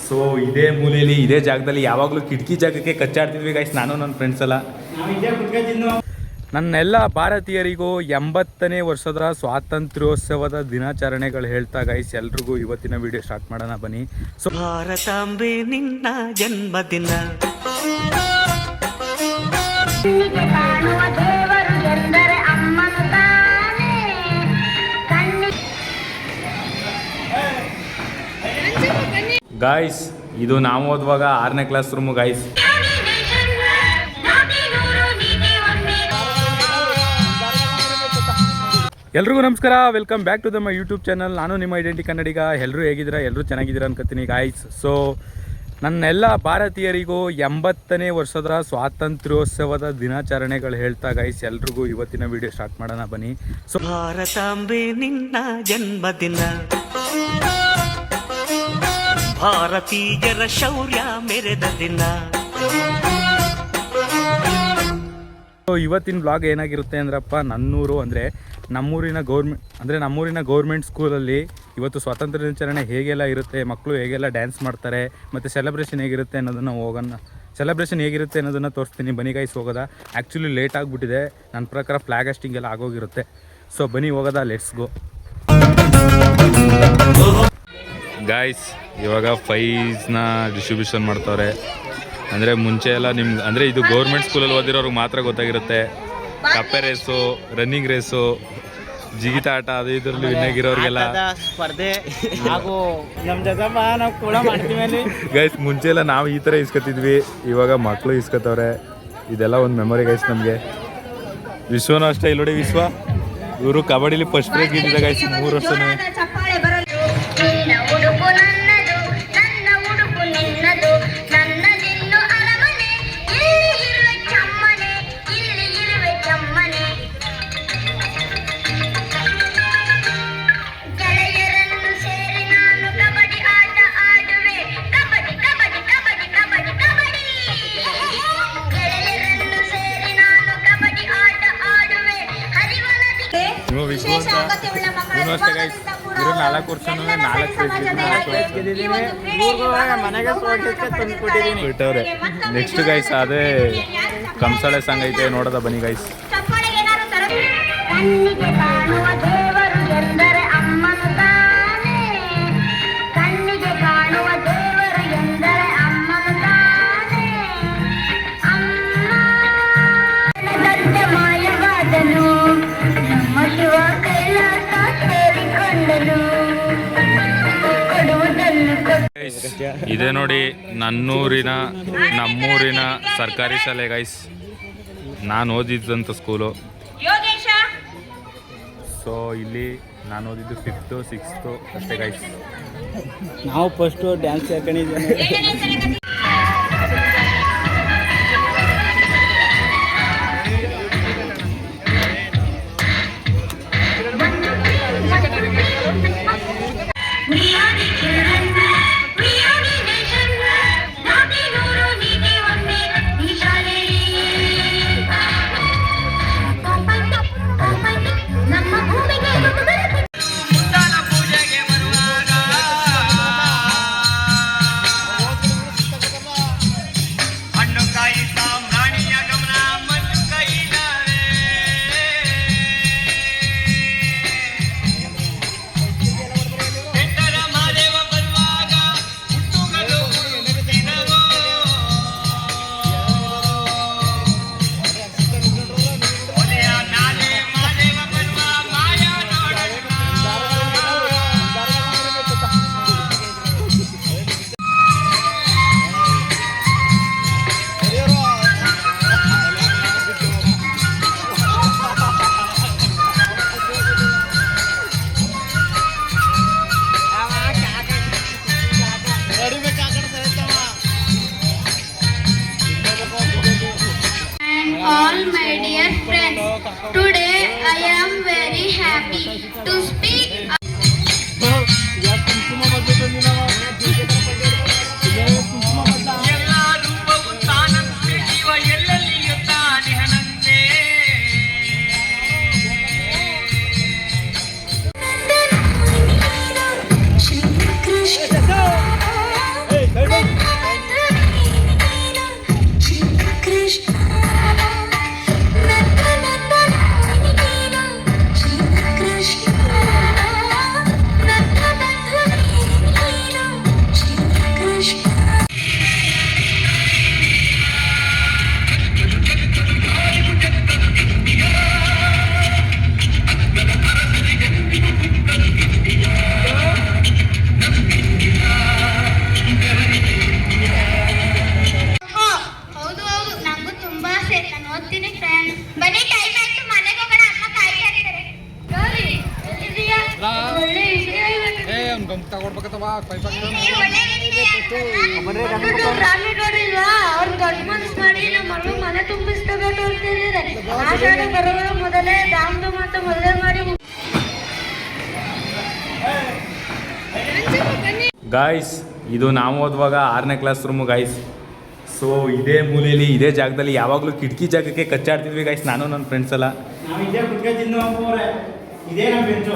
So ಇದೇ ಮೂಲೆಯಲ್ಲಿ ಇದೇ ಜಾಗದಲ್ಲಿ ಯಾವಾಗಲೂ ಕಿಟಕಿ ಜಾಗಕ್ಕೆ ಕಚ್ಚಾಡ್ತಿದ್ವಿ ಗೈಸ್, ನಾನು ನನ್ನ ಫ್ರೆಂಡ್ಸ್ ಎಲ್ಲ. ನನ್ನೆಲ್ಲ ಭಾರತೀಯರಿಗೂ 80ನೇ ವರ್ಷದ ಸ್ವಾತಂತ್ರ್ಯೋತ್ಸವದ ದಿನಾಚರಣೆಗಳು ಹೇಳ್ತಾ ಗೈಸ್, ಎಲ್ರಿಗೂ ಇವತ್ತಿನ ವಿಡಿಯೋ ಸ್ಟಾರ್ಟ್ ಮಾಡೋಣ ಬನ್ನಿ. ಸೊ ಭಾರತಾಂಬೆ ನಿನ್ನ ಜನ್ಮದಿನ ಗಾಯ್ಸ್, ಇದು ನಾವು ಓದುವಾಗ 6ನೇ ಕ್ಲಾಸ್ ರೂಮು ಗಾಯ್ಸ್. ಎಲ್ರಿಗೂ ನಮಸ್ಕಾರ, welcome back to the my YouTube channel. ನಾನು ನಿಮ್ಮ ಐಡೆಂಟಿ ಕನ್ನಡಿಗ. ಎಲ್ಲರೂ ಹೇಗಿದ್ದೀರಾ? ಎಲ್ಲರೂ ಚೆನ್ನಾಗಿದ್ದೀರಾ ಅನ್ಕೋತೀನಿ ಗಾಯ್ಸ್. ಸೊ ನನ್ನೆಲ್ಲ ಭಾರತೀಯರಿಗೂ 80ನೇ ವರ್ಷದ ಸ್ವಾತಂತ್ರ್ಯೋತ್ಸವದ ದಿನಾಚರಣೆಗಳು ಹೇಳ್ತಾ ಗೈಸ್, ಎಲ್ರಿಗೂ ಇವತ್ತಿನ ವಿಡಿಯೋ ಸ್ಟಾರ್ಟ್ ಮಾಡೋಣ ಬನ್ನಿ. ಸೊ ಭಾರತಾಂಬೆ ನಿನ್ನ ಜನ್ಮದಿನ, ಭಾರತೀಯರ ಶೌರ್ಯ ಮೆರೆದ ದಿನ. ಇವತ್ತಿನ ಬ್ಲಾಗ್ ಏನಾಗಿರುತ್ತೆ ಅಂದ್ರಪ್ಪ, ನನ್ನೂರು ಅಂದರೆ ನಮ್ಮೂರಿನ ಗೌರ್ಮೆಂಟ್ ಸ್ಕೂಲಲ್ಲಿ ಇವತ್ತು ಸ್ವಾತಂತ್ರ್ಯ ದಿನಾಚರಣೆ ಹೇಗೆಲ್ಲ ಇರುತ್ತೆ, ಮಕ್ಕಳು ಹೇಗೆಲ್ಲ ಡ್ಯಾನ್ಸ್ ಮಾಡ್ತಾರೆ, ಮತ್ತು ಸೆಲೆಬ್ರೇಷನ್ ಹೇಗಿರುತ್ತೆ ಅನ್ನೋದನ್ನು ತೋರಿಸ್ತೀನಿ. ಬನ್ನಿ ಗೈಸ್, ಹೋಗೋದಾ. ಆ್ಯಕ್ಚುಲಿ ಲೇಟ್ ಆಗಿಬಿಟ್ಟಿದೆ, ನನ್ನ ಪ್ರಕಾರ ಫ್ಲ್ಯಾಗ್ ಹಾಸ್ಟಿಂಗ್ ಎಲ್ಲ ಆಗೋಗಿರುತ್ತೆ. ಸೊ ಬನ್ನಿ ಹೋಗೋದಾ, ಲೆಟ್ಸ್ ಗೋ ಗಾಯ್ಸ್. ಇವಾಗ ಫೈಸ್ನ ಡಿಸ್ಟ್ರಿಬ್ಯೂಷನ್ ಮಾಡ್ತವ್ರೆ. ಅಂದರೆ ಮುಂಚೆ ಎಲ್ಲ ಅಂದರೆ ಇದು ಗೌರ್ಮೆಂಟ್ ಸ್ಕೂಲಲ್ಲಿ ಓದಿರೋರಿಗೆ ಮಾತ್ರ ಗೊತ್ತಾಗಿರುತ್ತೆ. ಕಪ್ಪೆ ರೇಸು, ರನ್ನಿಂಗ್ ರೇಸು, ಜಿಗಿತ ಆಟ, ಅದು ಇದರಲ್ಲಿ ವಿನ್ನಾಗಿರೋರಿಗೆಲ್ಲ ಸ್ಪರ್ಧೆ ಹಾಗೂ ನಮ್ಮ ಜೊತೆಪ್ಪ ನಾವು ಕೂಡ ಮಾಡ್ತೀವಿ ಗೈಸ್. ಮುಂಚೆ ಎಲ್ಲ ನಾವು ಈ ಥರ ಇಸ್ಕೊತಿದ್ವಿ, ಇವಾಗ ಮಕ್ಕಳು ಇಸ್ಕೊತವ್ರೆ. ಇದೆಲ್ಲ ಒಂದು ಮೆಮೊರಿ ಗೈಸ್ ನಮಗೆ. ವಿಶ್ವನೂ ಅಷ್ಟೇ, ಇಲ್ಲಿ ನೋಡಿ ವಿಶ್ವ, ಇವರು ಕಬಡ್ಡಿಲಿ ಫಸ್ಟ್ ಪ್ರೈಸ್ ಗೆದ್ದಿದ್ದ ಗೈಸ್ 3 ವರ್ಷನೂ. ಇರೋ 4 ವರ್ಷನೂ 4 ಬಿಟ್ಟವ್ರೆ. ನೆಕ್ಸ್ಟ್ ಗೈಸ್ ಅದೇ ಕಂಸಾಳೆ ಸಾಂಗ್ ಐತೆ, ನೋಡೋದ ಬನ್ನಿ ಗೈಸ್. ಇದೇ ನೋಡಿ ನಮ್ಮೂರಿನ ಸರ್ಕಾರಿ ಶಾಲೆ ಗೈಸ್, ನಾನು ಓದಿದ್ದಂಥ ಸ್ಕೂಲು. ಸೊ ಇಲ್ಲಿ ನಾನು ಓದಿದ್ದು 5th 6th ಅಷ್ಟೇ ಗೈಸ್. ನಾವು ಫಸ್ಟು ಡ್ಯಾನ್ಸ್ ಹಾಕೊಂಡಿದ್ದೀವಿ. ಗ್ರಾಮೀಣ ಇಲ್ವಾ ಅವ್ರು ದೊಡ್ಡ ಮನ್ಸ್ ಮಾಡಿ ನಮ್ಮ ಮಗಳು ಮನೆ ತುಂಬಿಸ್ಕೋಬೇಕು ಅಂತಿದ್ದಾರೆ. ಆಷಾಢ ಬರೋದ್ರ ಮೊದಲೇ ಧಾಮ್ ಧೂಮ್ ಅಂತ ಮೊದಲೇ ಮಾಡಿ ಗಾಯ್ಸ್ ಇದು ನಾವು ಓದುವಾಗ 6ನೇ ಕ್ಲಾಸ್ ರೂಮು ಗಾಯ್ಸ್. ಸೊ ಇದೇ ಮೂಲೆಯಲ್ಲಿ ಇದೇ ಜಾಗದಲ್ಲಿ ಯಾವಾಗಲೂ ಕಿಟಕಿ ಜಾಗಕ್ಕೆ ಕಚ್ಚಾಡ್ತಿದ್ವಿ ಗಾಯ್ಸ್, ನಾನು ನನ್ನ ಫ್ರೆಂಡ್ಸ್ ಎಲ್ಲ.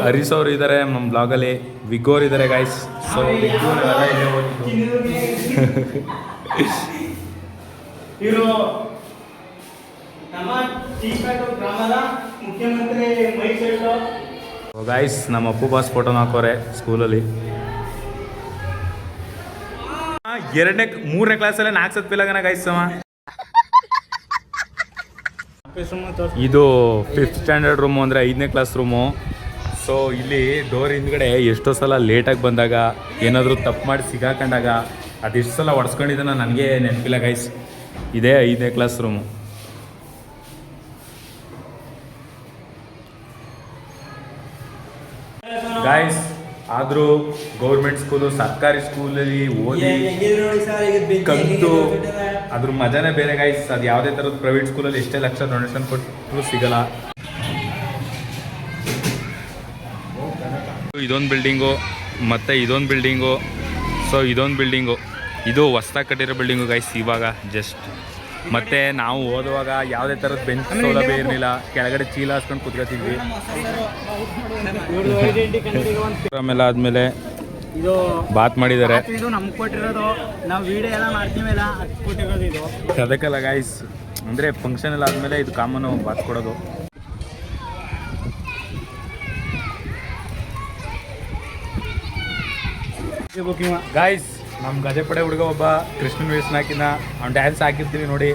ಹರೀಶ್ ಅವರು ಇದ್ದಾರೆ ನಮ್ಮ ಬ್ಲಾಗಲ್ಲಿ, ವಿಗೋರ್ ಇದ್ದಾರೆ ಗಾಯ್ಸ್. ಸೊ ವಿಗೋರೆಲ್ಲ ಇಲ್ಲೇ ಓದಿದ್ದು. ಇವರು ನಮ್ಮ ಗ್ರಾಮದ ಮುಖ್ಯಮಂತ್ರಿ ಮೈಸೂರು. ಗಾಯ್ಸ್ ನಮ್ಮ ಅಪ್ಪು ಬಾಸ್ ಫೋಟೋನ ಹಾಕೋರೆ ಸ್ಕೂಲಲ್ಲಿ. 3ನೇ ಕ್ಲಾಸಲ್ಲೇ 4 ಸತ್ ಪಿಲಾಗನ ಗಾಯ್ಸ್ ಅವ. ಇದು 5th ಸ್ಟ್ಯಾಂಡರ್ಡ್ ರೂಮು ಅಂದರೆ 5ನೇ ಕ್ಲಾಸ್ ರೂಮು. ಸೊ ಇಲ್ಲಿ ಡೋರ್ ಹಿಂದ್ಗಡೆ ಎಷ್ಟೋ ಸಲ ಲೇಟಾಗಿ ಬಂದಾಗ ಏನಾದರೂ ತಪ್ಪು ಮಾಡಿ ಸಿಗಾಕೊಂಡಾಗ ಅದೆಷ್ಟು ಸಲ ಹೊಡ್ಸ್ಕೊಂಡಿದ್ದಾನ ನನಗೆ ನೆನಪಿಲ್ಲ ಗೈಸ್. ಇದೇ 5ನೇ ಕ್ಲಾಸ್ ರೂಮು. ಗಾಯ್ಸ್ ಆದರೂ ಗೌರ್ಮೆಂಟ್ ಸ್ಕೂಲು, ಸರ್ಕಾರಿ ಸ್ಕೂಲಲ್ಲಿ ಓದಿ ಕಲಿತು ಅದ್ರ ಮಜಾನೇ ಬೇರೆ ಗೈಸ್. ಅದು ಯಾವುದೇ ಥರದ ಪ್ರೈವೇಟ್ ಸ್ಕೂಲಲ್ಲಿ ಎಷ್ಟೇ ಲಕ್ಷ ಡೊನೇಷನ್ ಕೊಟ್ಟರು ಸಿಗಲ್ಲ. ಇದೊಂದು ಬಿಲ್ಡಿಂಗು ಮತ್ತು ಇದೊಂದು ಬಿಲ್ಡಿಂಗು. ಸೊ ಇದೊಂದು ಬಿಲ್ಡಿಂಗು, ಇದು ಹೊಸ್ದಾಗಿ ಕಟ್ಟಿರೋ ಬಿಲ್ಡಿಂಗು ಗೈಸ್ ಇವಾಗ ಜಸ್ಟ್. ಮತ್ತು ನಾವು ಓದುವಾಗ ಯಾವುದೇ ಥರದ ಬೆಂಚ್ ಸೌಲಭ್ಯ ಇರಲಿಲ್ಲ, ಕೆಳಗಡೆ ಚೀಲ ಹಾಸ್ಕೊಂಡು ಕುತ್ಕೊತಿದ್ವಿ. ಆಮೇಲೆ ಆದಮೇಲೆ ಇದು ಬಾತ್ ಮಾಡಿದ್ದಾರೆ. ಇದು ನಮ್ಗೆ ಕೊಟ್ಟಿರೋದು, ನಾವು ವಿಡಿಯೋ ಎಲ್ಲ ಮಾಡ್ತೀವಲ್ಲ ಅದು ಕೊಟ್ಟಿರೋದು ಇದು. ಅದಕ್ಕೆಲ್ಲ ಗಾಯ್ಸ್ ಅಂದರೆ ಫಂಕ್ಷನ್ ಎಲ್ಲ ಆದಮೇಲೆ ಇದು ಕಾಮನು ಬಾತ್ ಕೊಡೋದು. ಗಾಯ್ಸ್ ನಮ್ಮ ಗಜಪಡೆ ಹುಡುಗ ಒಬ್ಬ ಕೃಷ್ಣನ್ ವೇಷನ ಹಾಕಿನ, ಅವ್ನು ಡ್ಯಾನ್ಸ್ ಹಾಕಿರ್ತೀವಿ ನೋಡಿ.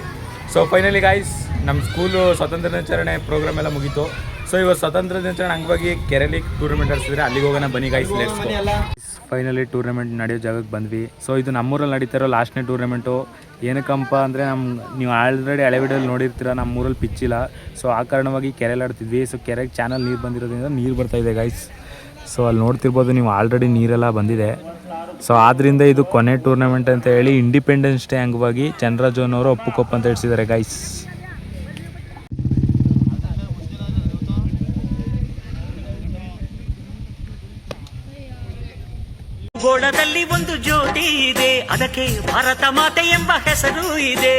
ಸೊ ಫೈನಲಿ ಗಾಯ್ಸ್ ನಮ್ಮ ಸ್ಕೂಲು ಸ್ವಾತಂತ್ರ್ಯ ದಿನಾಚರಣೆ ಪ್ರೋಗ್ರಾಮ್ ಎಲ್ಲ ಮುಗೀತು. ಸೊ ಇವತ್ತು ಸ್ವಾತಂತ್ರ್ಯ ದಿನಾಚರಣೆ ಅಂಗವಾಗಿ ಕೆರೆಲಿ ಟೂರ್ನಮೆಂಟ್ ನಡೆಸಿದ್ರೆ ಅಲ್ಲಿಗೆ ಹೋಗೋಣ ಬನ್ನಿ guys. Let's go. Finally tournament ನಡೆಯೋ ಜಾಗಕ್ಕೆ ಬಂದ್ವಿ. ಸೊ ಇದು ನಮ್ಮೂರಲ್ಲಿ ನಡೀತಿರೋ ಲಾಸ್ಟ್ನೇ ಟೂರ್ನಮೆಂಟು. ಏನಕ್ಕಂಪ ಅಂದರೆ ನೀವು ಆಲ್ರೆಡಿ ಹಳೆ ವಿಡಿಯೋಲಿ ನೋಡಿರ್ತೀರ, ನಮ್ಮೂರಲ್ಲಿ ಪಿಚ್ ಇಲ್ಲ. ಸೊ ಆ ಕಾರಣವಾಗಿ ಕೆರೆಯಲ್ಲಿ ಆಡ್ತಿದ್ವಿ. ಸೊ ಕೆರೆಗೆ ಚಾನಲ್ ನೀರು ಬಂದಿರೋದ್ರಿಂದ ನೀರು ಬರ್ತಾಯಿದೆ ಗಾಯ್ಸ್. ಸೊ ಅಲ್ಲಿ ನೋಡ್ತಿರ್ಬೋದು ನೀವು, ಆಲ್ರೆಡಿ ನೀರೆಲ್ಲ ಬಂದಿದೆ. ಸೊ ಆದ್ದರಿಂದ ಇದು ಕೊನೆ ಟೂರ್ನಮೆಂಟ್ ಅಂತ ಹೇಳಿ ಇಂಡಿಪೆಂಡೆನ್ಸ್ ಡೇ ಅಂಗವಾಗಿ ಚಂದ್ರಜೋನ್ ಅವರು ಒಪ್ಪುಕೊಪ್ಪ ಅಂತ ಇಡ್ಸಿದ್ದಾರೆ ಗೈಸ್. ಗೋಳದಲ್ಲಿ ಒಂದು ಜ್ಯೋತಿ ಇದೆ, ಅದಕ್ಕೆ ಭಾರತ ಮಾತೆ ಎಂಬ ಹೆಸರು ಇದೆ.